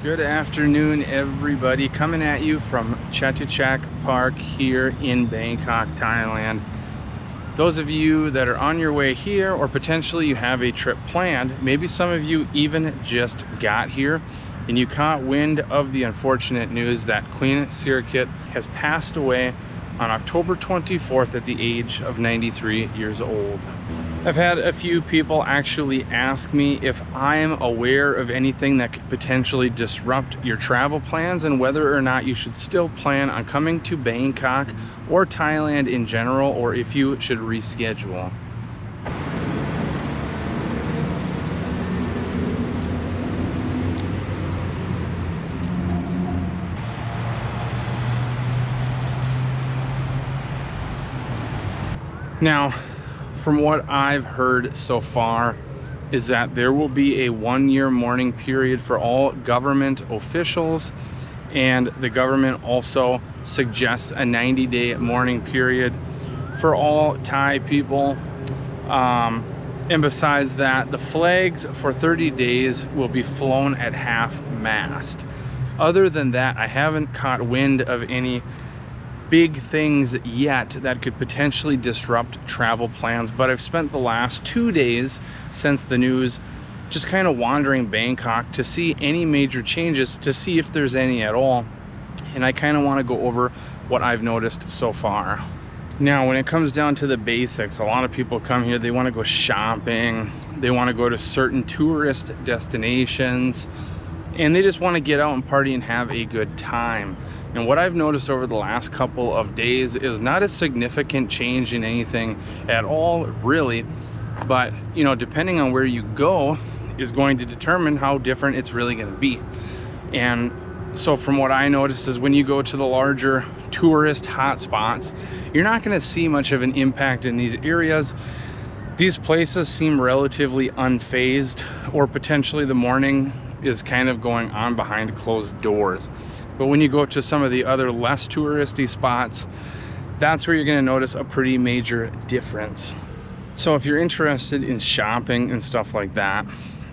Good afternoon, everybody. Coming at you from Chatuchak Park here in Bangkok, Thailand. Those of you that are on your way here, or potentially you have a trip planned, maybe some of you even just got here and you caught wind of the unfortunate news that Queen Sirikit has passed away on October 24th at the age of 93 years old. I've had a few people actually ask me if I'm aware of anything that could potentially disrupt your travel plans and whether or not you should still plan on coming to Bangkok or Thailand in general, or if you should reschedule. Now, from what I've heard so far is that there will be a 1-year mourning period for all government officials, and the government also suggests a 90-day mourning period for all Thai people. And besides that, the flags for 30 days will be flown at half-mast. Other than that, I haven't caught wind of any big things yet that could potentially disrupt travel plans, but I've spent the last 2 days since the news just kind of wandering Bangkok to see any major changes, to see if there's any at all, and I kind of want to go over what I've noticed so far. Now, when it comes down to the basics, a lot of people come here, they want to go shopping, they want to go to certain tourist destinations, and they just want to get out and party and have a good time. And what I've noticed over the last couple of days is not a significant change in anything at all, really. But, you know, depending on where you go is going to determine how different it's really going to be. And so from what I noticed is when you go to the larger tourist hotspots, you're not going to see much of an impact in these areas. These places seem relatively unfazed, or potentially the mourning is kind of going on behind closed doors. But when you go to some of the other less touristy spots, that's where you're going to notice a pretty major difference. So if you're interested in shopping and stuff like that,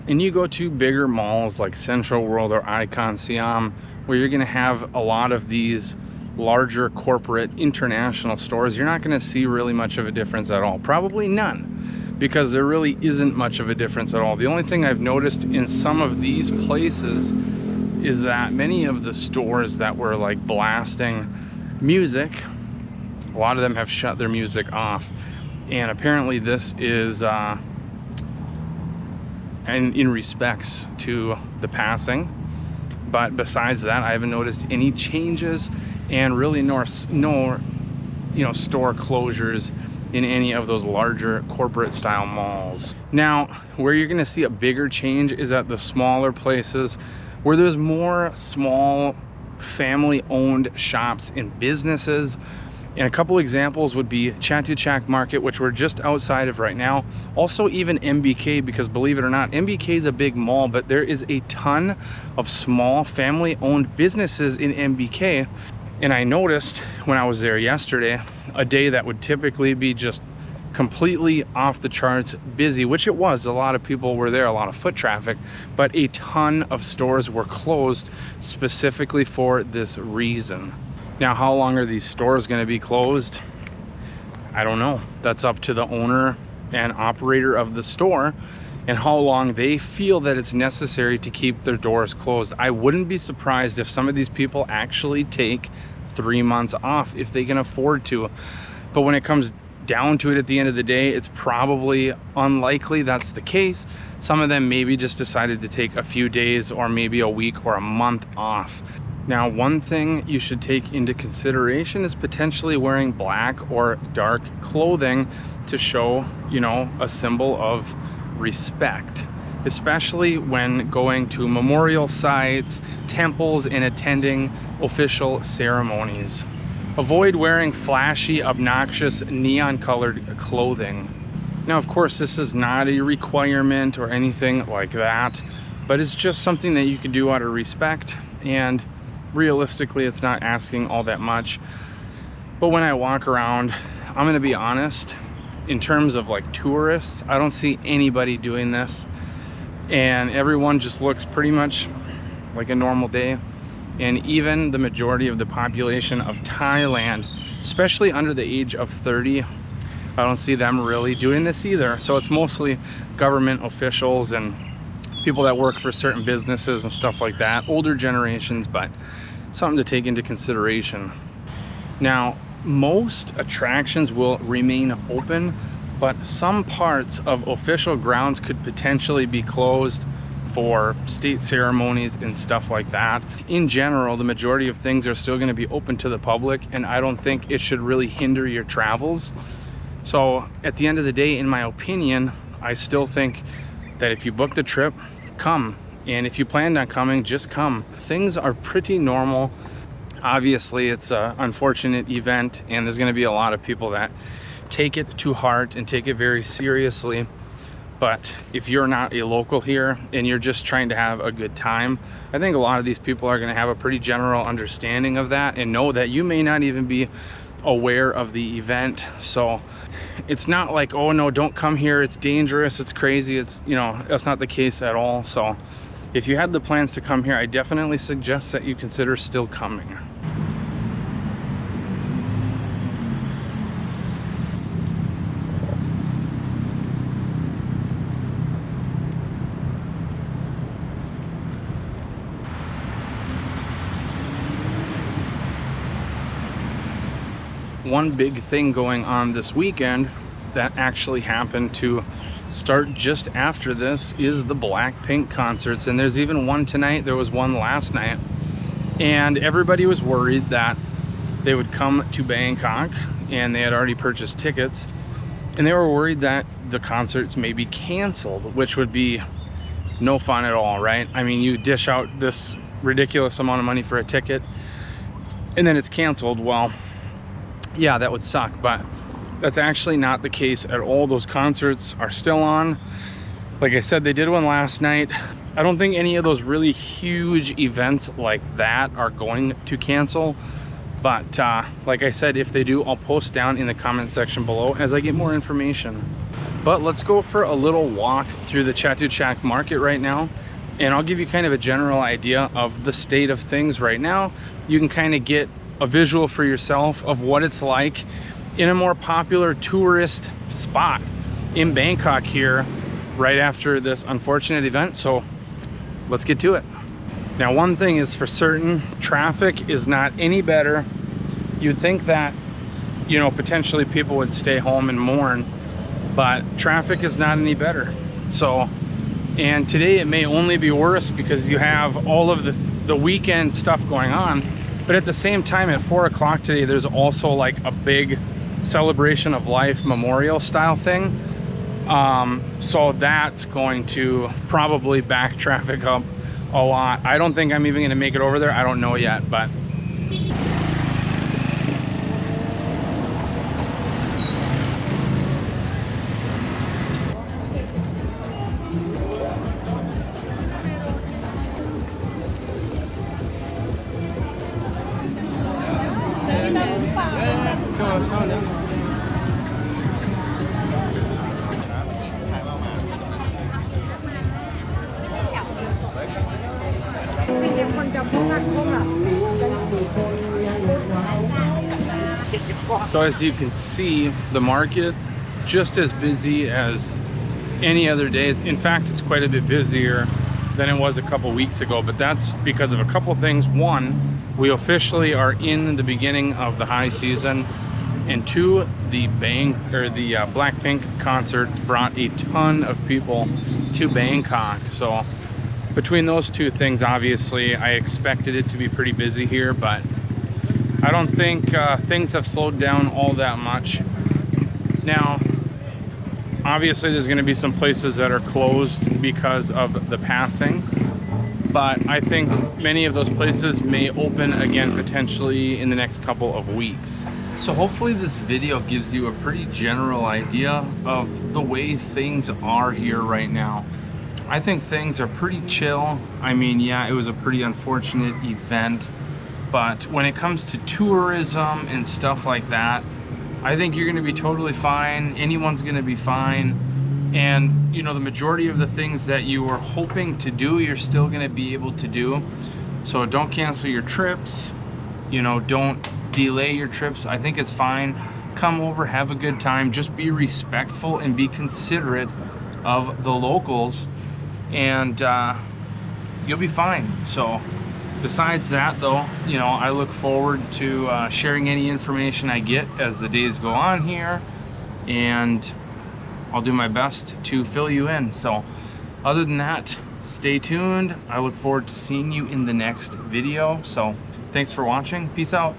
and you go to bigger malls like Central World or Icon Siam, where you're going to have a lot of these larger corporate international stores, you're not going to see really much of a difference at all. Probably none, because there really isn't much of a difference at all. The only thing I've noticed in some of these places is that many of the stores that were like blasting music, a lot of them have shut their music off. And apparently this is and in respects to the passing. But besides that, I haven't noticed any changes, and really no store closures in any of those larger corporate style malls. Now, where you're gonna see a bigger change is at the smaller places where there's more small family-owned shops and businesses. And a couple examples would be Chatuchak Market, which we're just outside of right now. Also even MBK, because believe it or not, MBK is a big mall, but there is a ton of small family-owned businesses in MBK. And I noticed when I was there yesterday, a day that would typically be just completely off the charts busy, which it was, a lot of people were there, a lot of foot traffic, but a ton of stores were closed specifically for this reason. Now, how long are these stores going to be closed? I don't know. That's up to the owner and operator of the store and how long they feel that it's necessary to keep their doors closed. I wouldn't be surprised if some of these people actually take 3 months off if they can afford to. But when it comes down to it, at the end of the day, it's probably unlikely that's the case. Some of them maybe just decided to take a few days or maybe a week or a month off. Now, one thing you should take into consideration is potentially wearing black or dark clothing to show, you know, a symbol of respect, especially when going to memorial sites, temples, and attending official ceremonies. Avoid wearing flashy, obnoxious, neon-colored clothing. Now, of course, this is not a requirement or anything like that, but it's just something that you can do out of respect, and realistically, it's not asking all that much. But when I walk around, I'm gonna be honest, in terms of like tourists, I don't see anybody doing this, and everyone just looks pretty much like a normal day. And even the majority of the population of Thailand, especially under the age of 30, I don't see them really doing this either. So it's mostly government officials and people that work for certain businesses and stuff like that, older generations, but something to take into consideration. Now, most attractions will remain open, but some parts of official grounds could potentially be closed for state ceremonies and stuff like that. In general, the majority of things are still going to be open to the public, and I don't think it should really hinder your travels. So at the end of the day, in my opinion, I still think that if you booked a trip, come. And if you planned on coming, just come. Things are pretty normal. Obviously, it's an unfortunate event, and there's going to be a lot of people that take it to heart and take it very seriously. But if you're not a local here and you're just trying to have a good time, I think a lot of these people are going to have a pretty general understanding of that and know that you may not even be aware of the event. So it's not like, oh no, don't come here, it's dangerous, it's crazy. It's, you know, that's not the case at all. So if you had the plans to come here, I definitely suggest that you consider still coming. One big thing going on this weekend that actually happened to start just after this is the Blackpink concerts, and there's even one tonight. There was one last night, and everybody was worried that they would come to Bangkok, and they had already purchased tickets, and they were worried that the concerts may be canceled, which would be no fun at all, right? I mean, you dish out this ridiculous amount of money for a ticket and then it's canceled. Well, yeah, that would suck, but that's actually not the case at all. Those concerts are still on. Like I said, they did one last night. I don't think any of those really huge events like that are going to cancel, but like I said, if they do, I'll post down in the comment section below as I get more information. But let's go for a little walk through the Chatuchak market right now, and I'll give you kind of a general idea of the state of things right now. You can kind of get a visual for yourself of what it's like in a more popular tourist spot in Bangkok here right after this unfortunate event. So let's get to it. Now, one thing is for certain, traffic is not any better. You'd think that, you know, potentially people would stay home and mourn, but traffic is not any better. So, and today it may only be worse because you have all of the weekend stuff going on. But at the same time, at 4 o'clock today, there's also like a big celebration of life memorial style thing. So that's going to probably back traffic up a lot. I don't think I'm even going to make it over there. I don't know yet, but so as you can see, the market just as busy as any other day. In fact, it's quite a bit busier than it was a couple weeks ago, but that's because of a couple things. One, we officially are in the beginning of the high season, and two, the Blackpink concert brought a ton of people to Bangkok. So between those two things, obviously I expected it to be pretty busy here, but I don't think things have slowed down all that much. Now, obviously there's going to be some places that are closed because of the passing, but I think many of those places may open again potentially in the next couple of weeks. So hopefully this video gives you a pretty general idea of the way things are here right now. I think things are pretty chill. I mean, yeah, it was a pretty unfortunate event, but when it comes to tourism and stuff like that, I think you're going to be totally fine. Anyone's going to be fine. And you know, the majority of the things that you were hoping to do, you're still going to be able to do. So don't cancel your trips, you know, don't delay your trips. I think it's fine. Come over, have a good time, just be respectful and be considerate of the locals, and you'll be fine. So besides that though, you know, I look forward to sharing any information I get as the days go on here, and I'll do my best to fill you in. So other than that, stay tuned. I look forward to seeing you in the next video. So thanks for watching. Peace out.